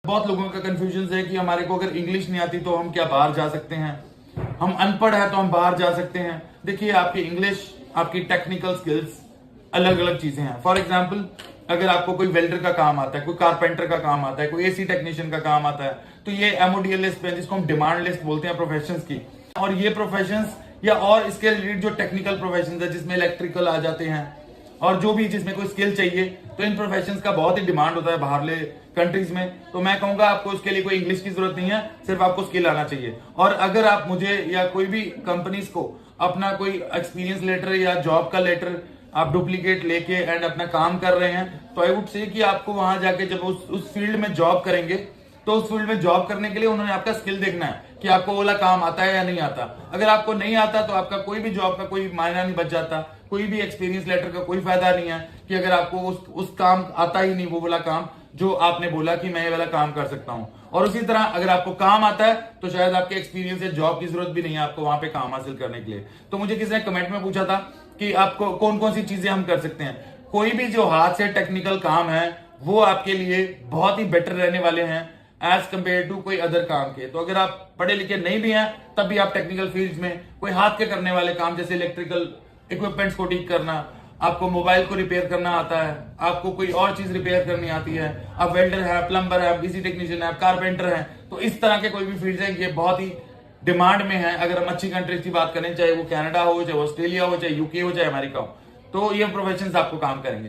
बहुत लोगों का कंफ्यूजन है कि हमारे को अगर इंग्लिश नहीं आती तो हम क्या बाहर जा सकते हैं, हम अनपढ़ है तो हम बाहर जा सकते हैं। देखिए, आपकी इंग्लिश, आपकी टेक्निकल स्किल्स अलग अलग चीजें हैं। फॉर एग्जाम्पल, अगर आपको कोई वेल्डर का काम आता है, कोई कारपेंटर का काम आता है, कोई एसी टेक्नीशियन का काम आता है, तो ये एमओडीएल लिस्ट पे, जिसको हम डिमांड लिस्ट बोलते हैं प्रोफेशंस की, और ये प्रोफेशंस या और इसके रिलेटेड जो टेक्निकल प्रोफेशंस है जिसमें इलेक्ट्रिकल आ जाते हैं और जो भी जिसमें कोई स्किल चाहिए, तो इन प्रोफेशंस का बहुत ही डिमांड होता है बाहरले कंट्रीज में। तो मैं कहूंगा आपको उसके लिए कोई इंग्लिश की जरूरत नहीं है, सिर्फ आपको स्किल आना चाहिए। और अगर आप मुझे या कोई भी कंपनीज को अपना कोई एक्सपीरियंस लेटर या जॉब का लेटर आप डुप्लीकेट लेके एंड अपना काम कर रहे हैं, तो आई वुड से कि आपको वहां जाके जब उस फील्ड में जॉब करेंगे, तो उस फील्ड में जॉब करने के लिए उन्होंने आपका स्किल देखना है कि आपको वाला काम आता है या नहीं आता। अगर आपको नहीं आता तो आपका कोई भी जॉब का कोई मायना नहीं बच जाता, कोई भी एक्सपीरियंस लेटर का कोई फायदा नहीं है कि अगर आपको उस काम आता ही नहीं, वो वाला काम जो आपने बोला कि मैं ये वाला काम कर सकता हूं। और उसी तरह अगर आपको काम आता है तो शायद आपके एक्सपीरियंस या जॉब की जरूरत भी नहीं है आपको वहां पे काम हासिल करने के लिए। तो मुझे किसी ने कमेंट में पूछा था कि आपको कौन कौन सी चीजें हम कर सकते हैं। कोई भी जो हाथ से टेक्निकल काम है वो आपके लिए बहुत ही बेटर रहने वाले हैं एज कंपेयर टू कोई अदर काम के। तो अगर आप पढ़े लिखे नहीं भी हैं तब भी आप टेक्निकल फील्ड में कोई हाथ के करने वाले काम, जैसे इलेक्ट्रिकल इक्विपमेंट्स को ठीक करना, आपको मोबाइल को रिपेयर करना आता है, आपको कोई और चीज रिपेयर करनी आती है, आप वेल्डर है, प्लम्बर है, एसी टेक्नीशियन है, कारपेंटर है, तो इस तरह के कोई भी फील्ड है, ये बहुत ही डिमांड में है। अगर हम अच्छी कंट्रीज की बात करें, चाहे वो कनाडा हो, चाहे ऑस्ट्रेलिया हो, चाहे यूके हो, चाहे अमेरिका हो, तो ये प्रोफेशन आपको काम करेंगे।